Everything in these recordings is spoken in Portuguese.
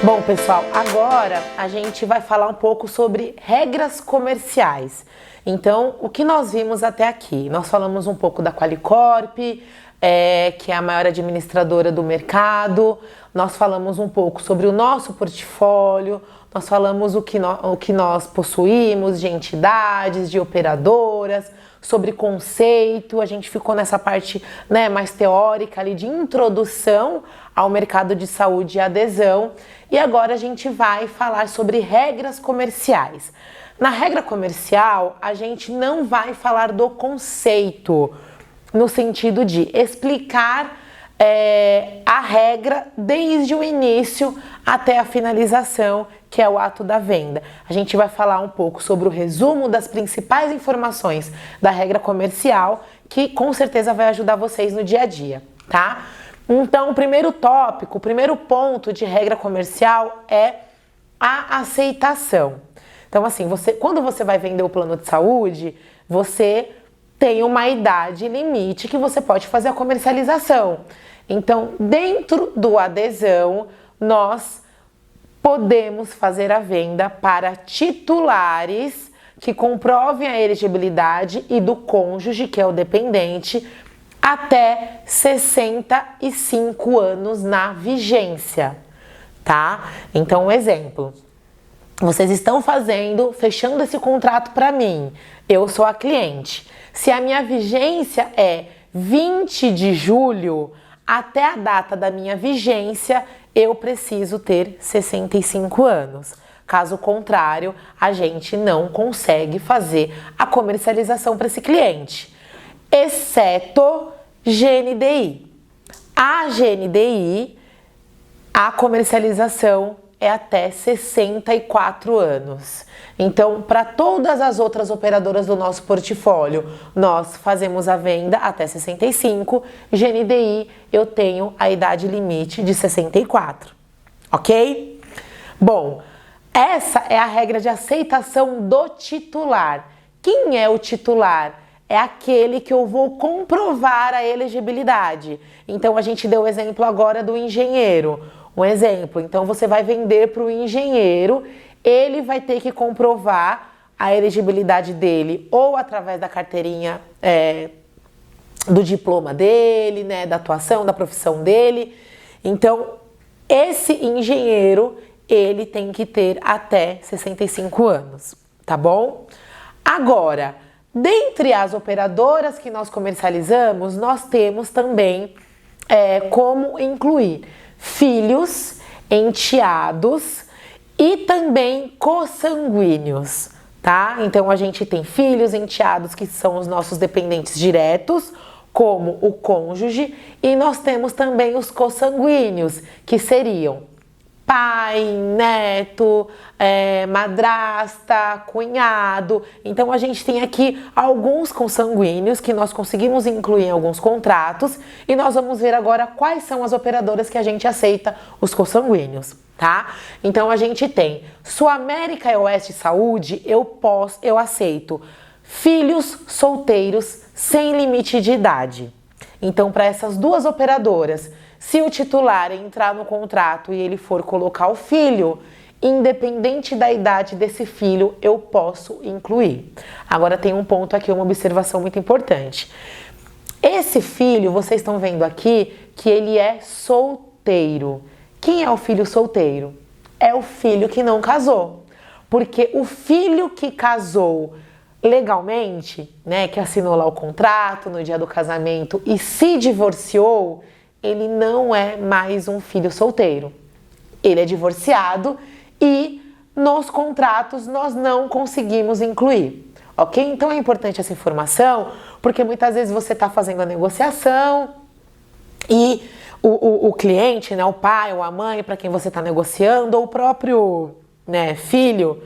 Bom, pessoal, agora a gente vai falar um pouco sobre regras comerciais. Então, o que nós vimos até aqui? Nós falamos um pouco da Qualicorp, que é a maior administradora do mercado. Nós falamos um pouco sobre o nosso portfólio. Nós falamos o que nós possuímos de entidades, de operadoras, sobre conceito. A gente ficou nessa parte, né, mais teórica ali de introdução ao mercado de saúde e adesão. E agora a gente vai falar sobre regras comerciais. Na regra comercial, a gente não vai falar do conceito, no sentido de explicar a regra desde o início até a finalização, que é o ato da venda. A gente vai falar um pouco sobre o resumo das principais informações da regra comercial, que com certeza vai ajudar vocês no dia a dia, tá? Então, o primeiro tópico, o primeiro ponto de regra comercial é a aceitação. Então, assim, quando você vai vender o plano de saúde, você tem uma idade limite que você pode fazer a comercialização. Então, dentro do adesão, nós podemos fazer a venda para titulares que comprovem a elegibilidade e do cônjuge, que é o dependente, até 65 anos na vigência, tá? Então, um exemplo. Vocês estão fechando esse contrato para mim. Eu sou a cliente. Se a minha vigência é 20 de julho, até a data da minha vigência, eu preciso ter 65 anos. Caso contrário, a gente não consegue fazer a comercialização para esse cliente, exceto GNDI. A GNDI, a comercialização é até 64 anos. Então, para todas as outras operadoras do nosso portfólio, nós fazemos a venda até 65. GNDI, eu tenho a idade limite de 64, ok? Bom, essa é a regra de aceitação do titular. Quem é o titular? É aquele que eu vou comprovar a elegibilidade. Então, a gente deu o exemplo agora do engenheiro. Um exemplo, então você vai vender para o engenheiro, ele vai ter que comprovar a elegibilidade dele ou através da carteirinha do diploma dele, né, da atuação, da profissão dele. Então, esse engenheiro, ele tem que ter até 65 anos, tá bom? Agora, dentre as operadoras que nós comercializamos, nós temos também como incluir filhos, enteados e também consanguíneos, tá? Então a gente tem filhos, enteados, que são os nossos dependentes diretos, como o cônjuge, e nós temos também os consanguíneos, que seriam pai, neto, madrasta, cunhado. Então a gente tem aqui alguns consanguíneos que nós conseguimos incluir em alguns contratos e nós vamos ver agora quais são as operadoras que a gente aceita os consanguíneos, tá? Então a gente tem Sul-América e Oeste Saúde, eu aceito filhos solteiros sem limite de idade. Então, para essas duas operadoras, se o titular entrar no contrato e ele for colocar o filho, independente da idade desse filho, eu posso incluir. Agora tem um ponto aqui, uma observação muito importante. Esse filho, vocês estão vendo aqui que ele é solteiro. Quem é o filho solteiro? É o filho que não casou. Porque o filho que casou legalmente, né, que assinou lá o contrato no dia do casamento e se divorciou, ele não é mais um filho solteiro. Ele é divorciado e nos contratos nós não conseguimos incluir, ok? Então é importante essa informação, porque muitas vezes você está fazendo a negociação e o cliente, né, o pai ou a mãe para quem você está negociando, ou o próprio, né, filho,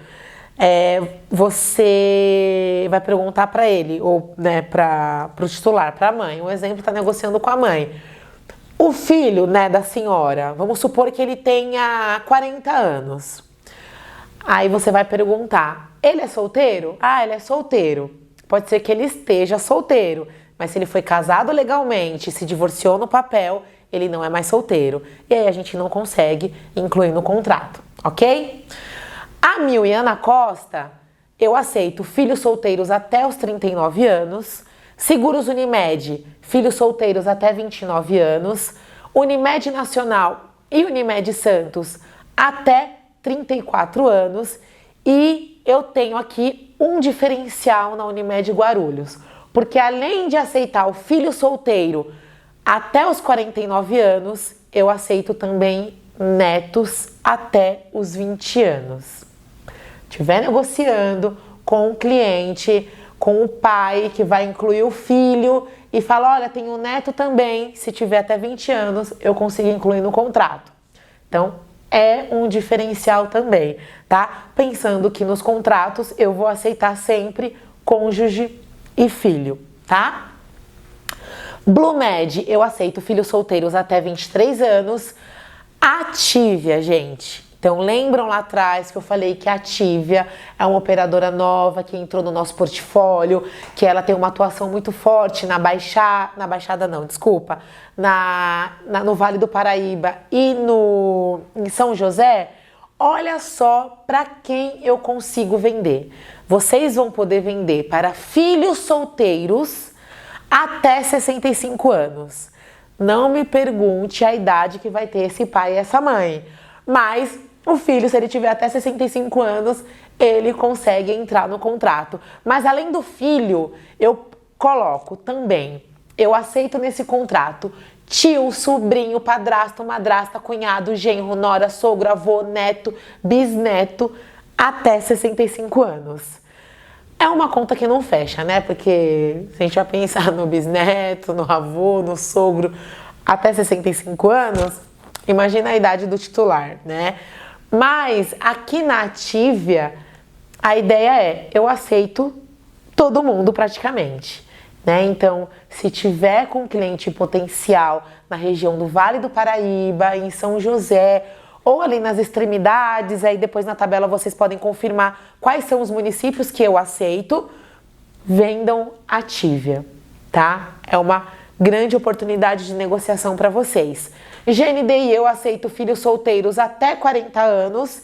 você vai perguntar para ele, ou, né, para o titular, para a mãe. Um exemplo, está negociando com a mãe. O filho, né, da senhora, vamos supor que ele tenha 40 anos. Aí você vai perguntar, ele é solteiro? Ah, ele é solteiro. Pode ser que ele esteja solteiro, mas se ele foi casado legalmente, se divorciou no papel, ele não é mais solteiro. E aí a gente não consegue incluir no contrato, ok? A Mil e Ana Costa, eu aceito filhos solteiros até os 39 anos, Seguros Unimed, filhos solteiros até 29 anos, Unimed Nacional e Unimed Santos até 34 anos, e eu tenho aqui um diferencial na Unimed Guarulhos, porque além de aceitar o filho solteiro até os 49 anos, eu aceito também netos até os 20 anos. Estiver negociando com o cliente, com o pai que vai incluir o filho e fala, olha, tem um neto também, se tiver até 20 anos, eu consigo incluir no contrato. Então, é um diferencial também, tá? Pensando que nos contratos eu vou aceitar sempre cônjuge e filho, tá? Blumed, eu aceito filhos solteiros até 23 anos. Atívia, gente. Então, lembram lá atrás que eu falei que a Atívia é uma operadora nova que entrou no nosso portfólio, que ela tem uma atuação muito forte no Vale do Paraíba e em São José? Olha só para quem eu consigo vender. Vocês vão poder vender para filhos solteiros até 65 anos. Não me pergunte a idade que vai ter esse pai e essa mãe, mas o filho, se ele tiver até 65 anos, ele consegue entrar no contrato. Mas além do filho, eu coloco também, eu aceito nesse contrato tio, sobrinho, padrasto, madrasta, cunhado, genro, nora, sogro, avô, neto, bisneto, até 65 anos. É uma conta que não fecha, né? Porque se a gente vai pensar no bisneto, no avô, no sogro, até 65 anos, imagina a idade do titular, né? Mas aqui na Atívia, a ideia é, eu aceito todo mundo praticamente, né? Então, se tiver com cliente potencial na região do Vale do Paraíba, em São José, ou ali nas extremidades, aí depois na tabela vocês podem confirmar quais são os municípios que eu aceito, vendam Atívia, tá? É uma grande oportunidade de negociação para vocês. GNDI, eu aceito filhos solteiros até 40 anos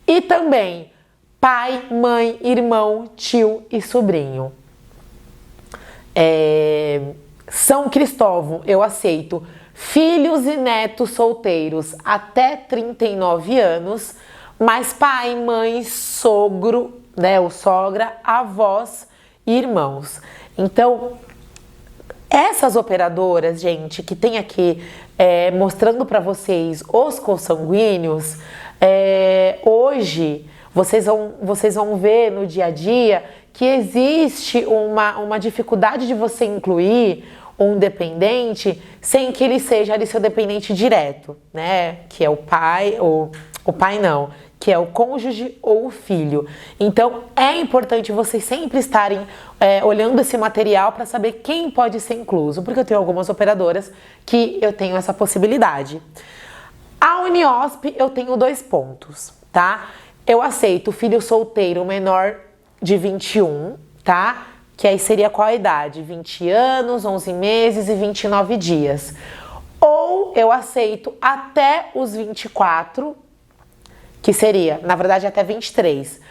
e também pai, mãe, irmão, tio e sobrinho. São Cristóvão, eu aceito filhos e netos solteiros até 39 anos, mais pai, mãe, sogro, né, ou sogra, avós e irmãos. Então, essas operadoras, gente, que tem aqui mostrando para vocês os consanguíneos, hoje vocês vão ver no dia a dia que existe uma dificuldade de você incluir um dependente sem que ele seja ali seu dependente direto, né? Que é o pai, ou o pai não, que é o cônjuge ou o filho. Então, é importante vocês sempre estarem olhando esse material para saber quem pode ser incluso, porque eu tenho algumas operadoras que eu tenho essa possibilidade. A Uniosp, eu tenho 2 pontos, tá? Eu aceito filho solteiro menor de 21, tá? Que aí seria qual a idade? 20 anos, 11 meses e 29 dias. Ou eu aceito até os 24, que seria, na verdade, até 23.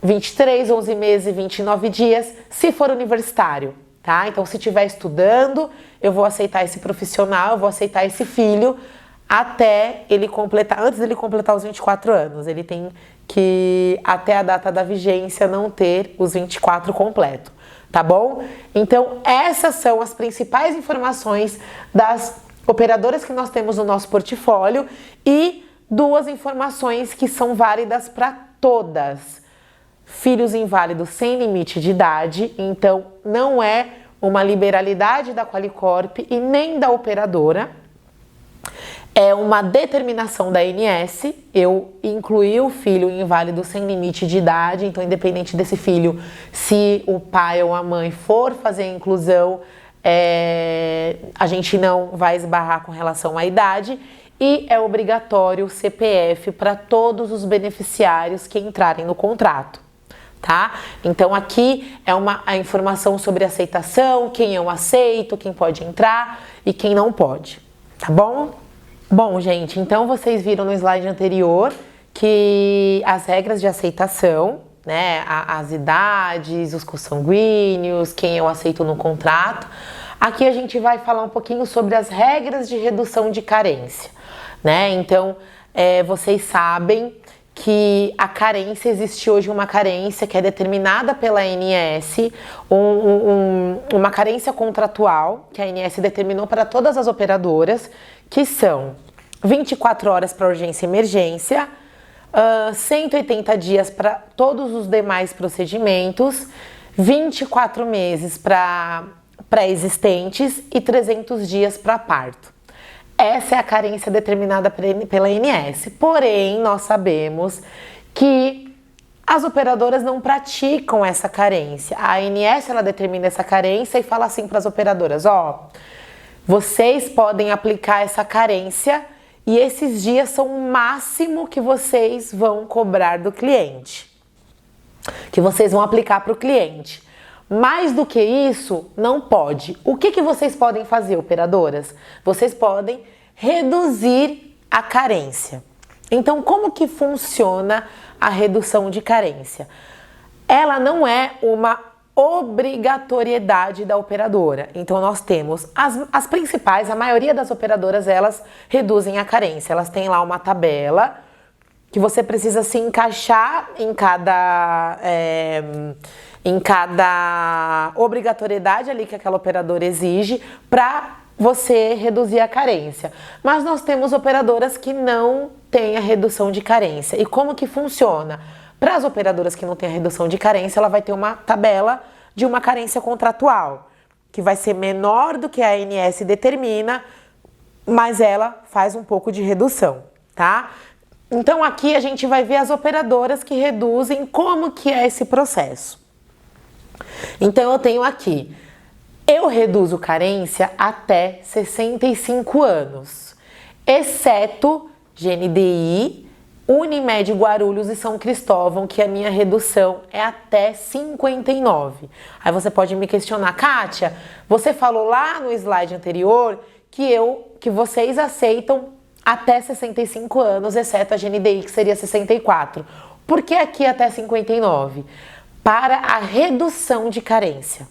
23, 11 meses e 29 dias, se for universitário, tá? Então, se estiver estudando, eu vou aceitar esse profissional, eu vou aceitar esse filho até ele completar, antes dele completar os 24 anos. Ele tem que, até a data da vigência, não ter os 24 completo, tá bom? Então, essas são as principais informações das operadoras que nós temos no nosso portfólio e 2 informações que são válidas para todas. Filhos inválidos sem limite de idade, então não é uma liberalidade da Qualicorp e nem da operadora. É uma determinação da ANS, eu incluí o filho inválido sem limite de idade, então independente desse filho, se o pai ou a mãe for fazer a inclusão, a gente não vai esbarrar com relação à idade e é obrigatório o CPF para todos os beneficiários que entrarem no contrato, tá? Então aqui é a informação sobre aceitação, quem eu aceito, quem pode entrar e quem não pode. tá bom? Bom, gente, então vocês viram no slide anterior que as regras de aceitação, né, as idades, os consanguíneos, quem eu aceito no contrato. Aqui a gente vai falar um pouquinho sobre as regras de redução de carência, né? Então, vocês sabem que a carência, existe hoje uma carência que é determinada pela ANS, uma carência contratual que a ANS determinou para todas as operadoras, que são 24 horas para urgência e emergência, 180 dias para todos os demais procedimentos, 24 meses para pré-existentes e 300 dias para parto. Essa é a carência determinada pela ANS. Porém, nós sabemos que as operadoras não praticam essa carência. A ANS, ela determina essa carência e fala assim para as operadoras, ó, vocês podem aplicar essa carência e esses dias são o máximo que vocês vão cobrar do cliente, que vocês vão aplicar para o cliente. Mais do que isso, não pode. O que vocês podem fazer, operadoras? Vocês podem reduzir a carência. Então, como que funciona a redução de carência? Ela não é uma obrigatoriedade da operadora. Então, nós temos as principais, a maioria das operadoras, elas reduzem a carência. Elas têm lá uma tabela que você precisa se encaixar em cada obrigatoriedade ali que aquela operadora exige para você reduzir a carência. Mas nós temos operadoras que não têm a redução de carência. E como que funciona? Para as operadoras que não têm a redução de carência, ela vai ter uma tabela de uma carência contratual, que vai ser menor do que a ANS determina, mas ela faz um pouco de redução, tá? Então aqui a gente vai ver as operadoras que reduzem, como que é esse processo. Então eu tenho aqui, eu reduzo carência até 65 anos, exceto GNDI, Unimed Guarulhos e São Cristóvão, que a minha redução é até 59. Aí você pode me questionar, Kátia, você falou lá no slide anterior que vocês aceitam até 65 anos, exceto a GNDI, que seria 64. Por que aqui até 59? Para a redução de carência,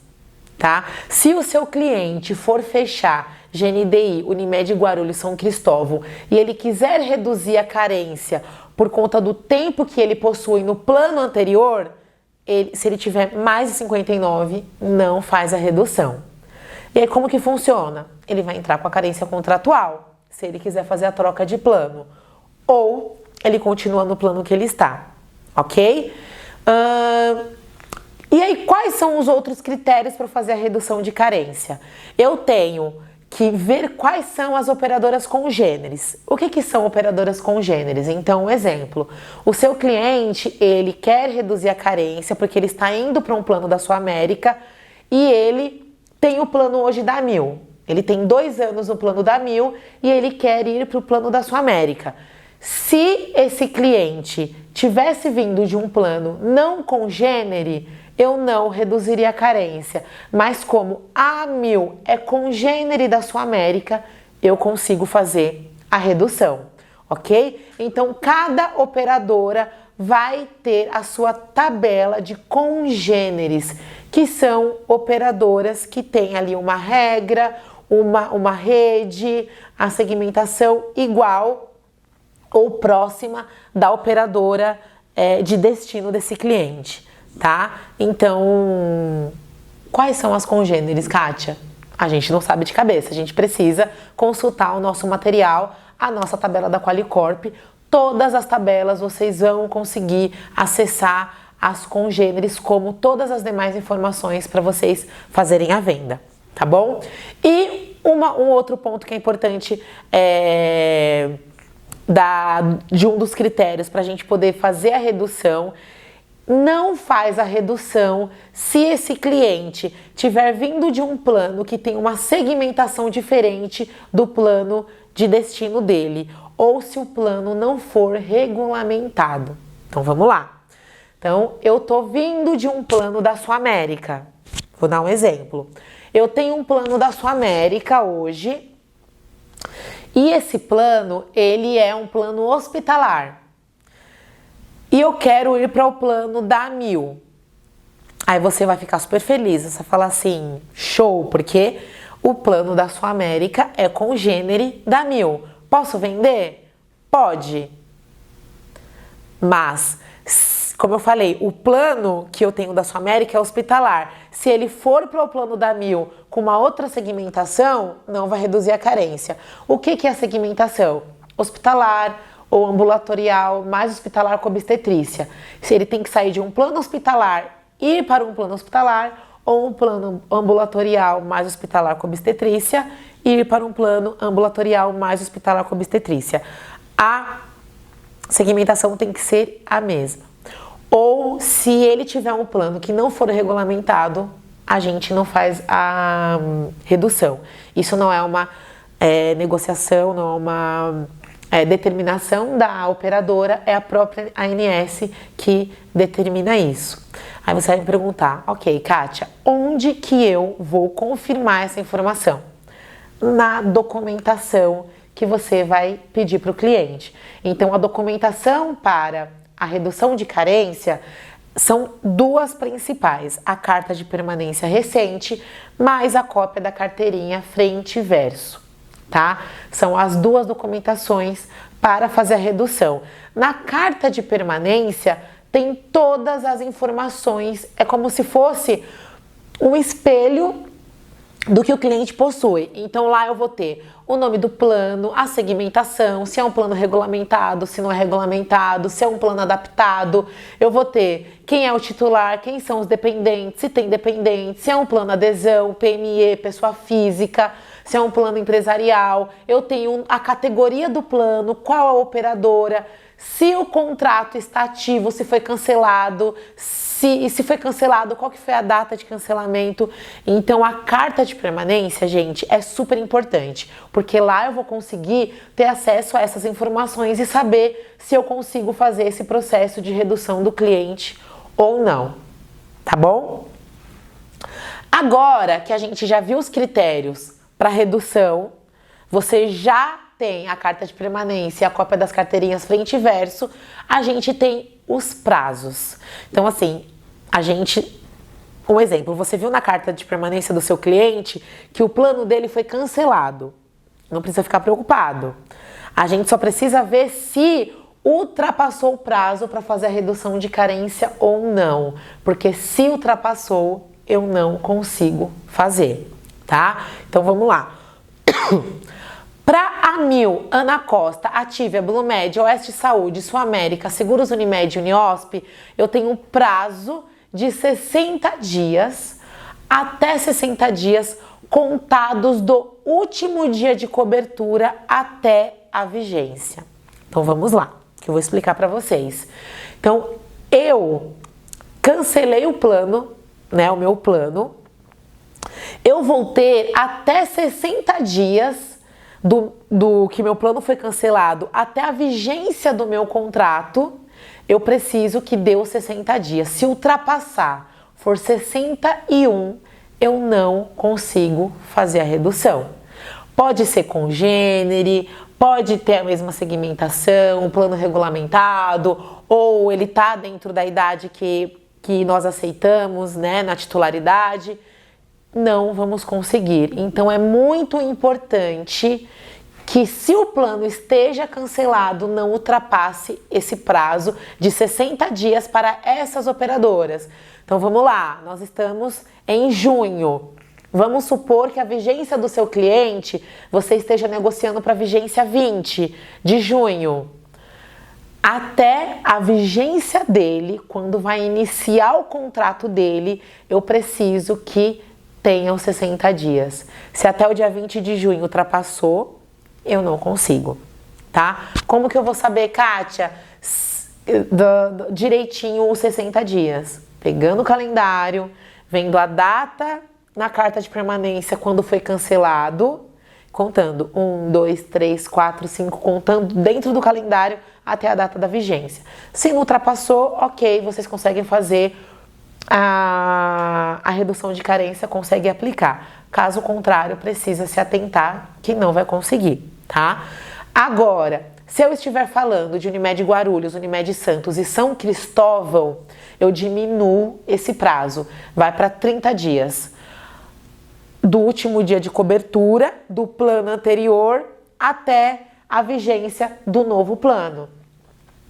tá? Se o seu cliente for fechar GNDI, Unimed Guarulhos, São Cristóvão e ele quiser reduzir a carência por conta do tempo que ele possui no plano anterior, se ele tiver mais de 59, não faz a redução. E aí como que funciona? Ele vai entrar com a carência contratual, se ele quiser fazer a troca de plano, ou ele continua no plano que ele está, ok? E aí, quais são os outros critérios para fazer a redução de carência? Eu tenho que ver quais são as operadoras congêneres. O que são operadoras congêneres? Então, um exemplo, o seu cliente, ele quer reduzir a carência porque ele está indo para um plano da Sua América e ele tem o plano hoje da Amil. Ele tem 2 anos no plano da Amil e ele quer ir para o plano da Sua América. Se esse cliente tivesse vindo de um plano não congênere, eu não reduziria a carência. Mas como a Amil é congênere da Sua América, eu consigo fazer a redução, ok? Então, cada operadora vai ter a sua tabela de congêneres, que são operadoras que têm ali uma regra, uma rede, a segmentação igual ou próxima da operadora de destino desse cliente, tá? Então, quais são as congêneres, Kátia? A gente não sabe de cabeça, a gente precisa consultar o nosso material, a nossa tabela da Qualicorp. Todas as tabelas vocês vão conseguir acessar as congêneres, como todas as demais informações para vocês fazerem a venda, tá bom? E um outro ponto que é importante de um dos critérios para a gente poder fazer a redução: não faz a redução se esse cliente tiver vindo de um plano que tem uma segmentação diferente do plano de destino dele, ou se o plano não for regulamentado. Então vamos lá. Então eu tô vindo de um plano da Sua América. Vou dar um exemplo. Eu tenho um plano da Sua América hoje E esse plano, ele é um plano hospitalar. E eu quero ir para o plano da Amil. Aí você vai ficar super feliz, você vai falar assim, show, porque o plano da Sua América é com Gênere da Amil. Posso vender? Pode. Mas, como eu falei, o plano que eu tenho da Sua América é hospitalar. Se ele for para o plano da Amil com uma outra segmentação, não vai reduzir a carência. O que é a segmentação? Hospitalar ou ambulatorial, mais hospitalar com obstetrícia. Se ele tem que sair de um plano hospitalar e ir para um plano hospitalar, ou um plano ambulatorial mais hospitalar com obstetrícia e ir para um plano ambulatorial mais hospitalar com obstetrícia. A segmentação tem que ser a mesma. Ou se ele tiver um plano que não for regulamentado, a gente não faz a redução. Isso não é uma negociação, não é uma determinação da operadora, é a própria ANS que determina isso. Aí você vai me perguntar, ok, Kátia, onde que eu vou confirmar essa informação? Na documentação que você vai pedir para o cliente. Então, a documentação para a redução de carência são duas principais: a carta de permanência recente, mais a cópia da carteirinha frente e verso, tá? São as duas documentações para fazer a redução. Na carta de permanência tem todas as informações, é como se fosse um espelho do que o cliente possui. Então lá eu vou ter o nome do plano, a segmentação, se é um plano regulamentado, se não é regulamentado, se é um plano adaptado. Eu vou ter quem é o titular, quem são os dependentes, se tem dependente, se é um plano adesão, PME, pessoa física, se é um plano empresarial. Eu tenho a categoria do plano, qual a operadora, se o contrato está ativo, se foi cancelado, se foi cancelado, qual que foi a data de cancelamento. Então a carta de permanência, gente, é super importante, porque lá eu vou conseguir ter acesso a essas informações e saber se eu consigo fazer esse processo de redução do cliente ou não, tá bom? Agora que a gente já viu os critérios para redução, você já tem a carta de permanência, a cópia das carteirinhas frente e verso, a gente tem os prazos. Então, assim, um exemplo, você viu na carta de permanência do seu cliente que o plano dele foi cancelado. Não precisa ficar preocupado. A gente só precisa ver se ultrapassou o prazo para fazer a redução de carência ou não. Porque se ultrapassou, eu não consigo fazer, tá? Então, vamos lá. Para Amil, Ana Costa, Ativia, Blumed, Oeste Saúde, Sua América, Seguros Unimed e Uniosp, eu tenho um prazo de 60 dias, até 60 dias contados do último dia de cobertura até a vigência. Então vamos lá, que eu vou explicar para vocês. Então eu cancelei o plano, né, o meu plano, eu vou ter até 60 dias do que meu plano foi cancelado até a vigência do meu contrato. Eu preciso que dê os 60 dias. Se ultrapassar, for 61, eu não consigo fazer a redução. Pode ser com Gênere, pode ter a mesma segmentação, um plano regulamentado, ou ele está dentro da idade que nós aceitamos, né, na titularidade. Não vamos conseguir. Então é muito importante que, se o plano esteja cancelado, não ultrapasse esse prazo de 60 dias para essas operadoras. Então vamos lá, nós estamos em junho. Vamos supor que a vigência do seu cliente, você esteja negociando para vigência 20 de junho. Até a vigência dele, quando vai iniciar o contrato dele, eu preciso que tenha os 60 dias. Se até o dia 20 de junho ultrapassou, eu não consigo, tá? Como que eu vou saber, Kátia, direitinho os 60 dias? Pegando o calendário, vendo a data na carta de permanência quando foi cancelado, contando 1, 2, 3, 4, 5, contando dentro do calendário até a data da vigência. Se não ultrapassou, ok, vocês conseguem fazer a redução de carência, consegue aplicar. Caso contrário, precisa se atentar que não vai conseguir, tá? Agora, se eu estiver falando de Unimed Guarulhos, Unimed Santos e São Cristóvão, eu diminuo esse prazo, vai para 30 dias. Do último dia de cobertura do plano anterior até a vigência do novo plano.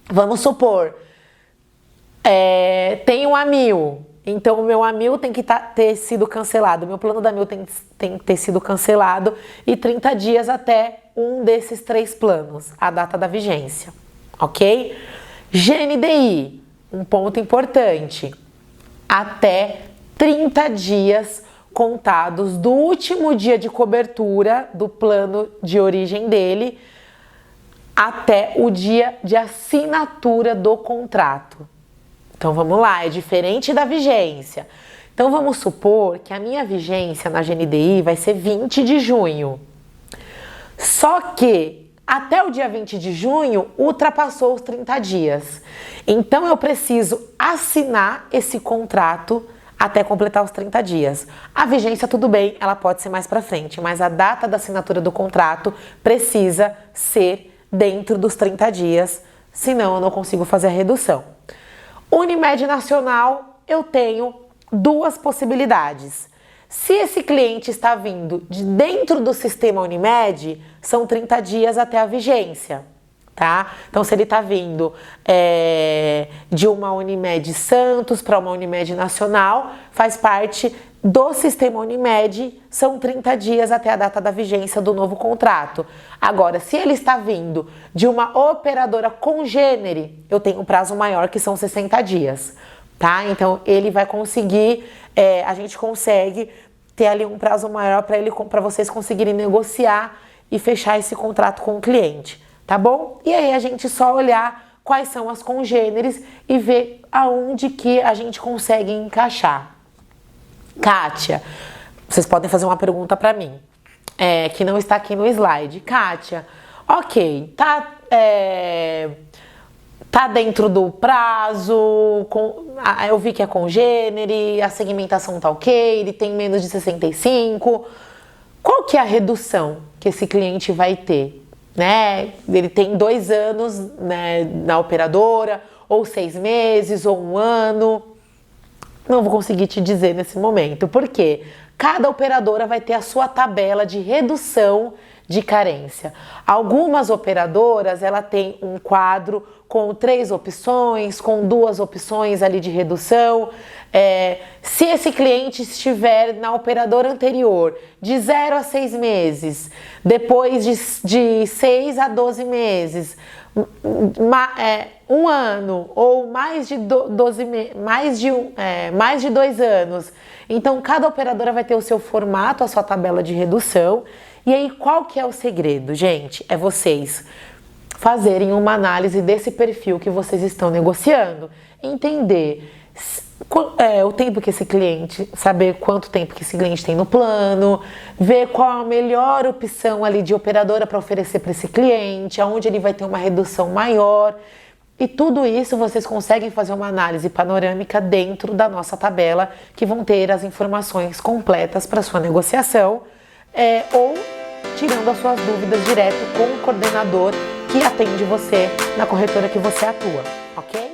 Vamos supor, tem um AMIL, então o meu AMIL tem que ter sido cancelado, meu plano da AMIL tem que ter sido cancelado e 30 dias até um desses 3 planos, a data da vigência, ok? GNDI, um ponto importante, até 30 dias contados do último dia de cobertura do plano de origem dele até o dia de assinatura do contrato. Então vamos lá, é diferente da vigência. Então vamos supor que a minha vigência na GNDI vai ser 20 de junho. Só que até o dia 20 de junho ultrapassou os 30 dias. Então eu preciso assinar esse contrato até completar os 30 dias. A vigência, tudo bem, ela pode ser mais para frente, mas a data da assinatura do contrato precisa ser dentro dos 30 dias, senão eu não consigo fazer a redução. Unimed Nacional, eu tenho 2 possibilidades. Se esse cliente está vindo de dentro do sistema Unimed, são 30 dias até a vigência, tá? Então, se ele está vindo de uma Unimed Santos para uma Unimed Nacional, faz parte do sistema Unimed, são 30 dias até a data da vigência do novo contrato. Agora, se ele está vindo de uma operadora congênere, eu tenho um prazo maior, que são 60 dias, tá? Então, ele vai conseguir, a gente consegue ter ali um prazo maior para vocês conseguirem negociar e fechar esse contrato com o cliente, tá bom? E aí a gente só olhar quais são as congêneres e ver aonde que a gente consegue encaixar. Kátia, vocês podem fazer uma pergunta para mim, que não está aqui no slide. Kátia, ok, tá dentro do prazo, eu vi que é congênere, a segmentação tá ok, ele tem menos de 65. Qual que é a redução que esse cliente vai ter? Né? Ele tem 2 anos, né, na operadora, ou 6 meses, ou 1 ano. Não vou conseguir te dizer nesse momento, porque cada operadora vai ter a sua tabela de redução de carência. Algumas operadoras, ela tem um quadro com 3 opções, com 2 opções ali de redução. Se esse cliente estiver na operadora anterior de 0 a 6 meses, depois de 6 a 12 meses, 1 ano ou mais de 2 anos. Então, cada operadora vai ter o seu formato, a sua tabela de redução. E aí, qual que é o segredo, gente? É vocês fazerem uma análise desse perfil que vocês estão negociando. Entender o tempo que esse cliente, saber quanto tempo que esse cliente tem no plano, ver qual a melhor opção ali de operadora para oferecer para esse cliente, aonde ele vai ter uma redução maior. E tudo isso vocês conseguem fazer uma análise panorâmica dentro da nossa tabela, que vão ter as informações completas para sua negociação, ou tirando as suas dúvidas direto com o coordenador que atende você na corretora que você atua, ok?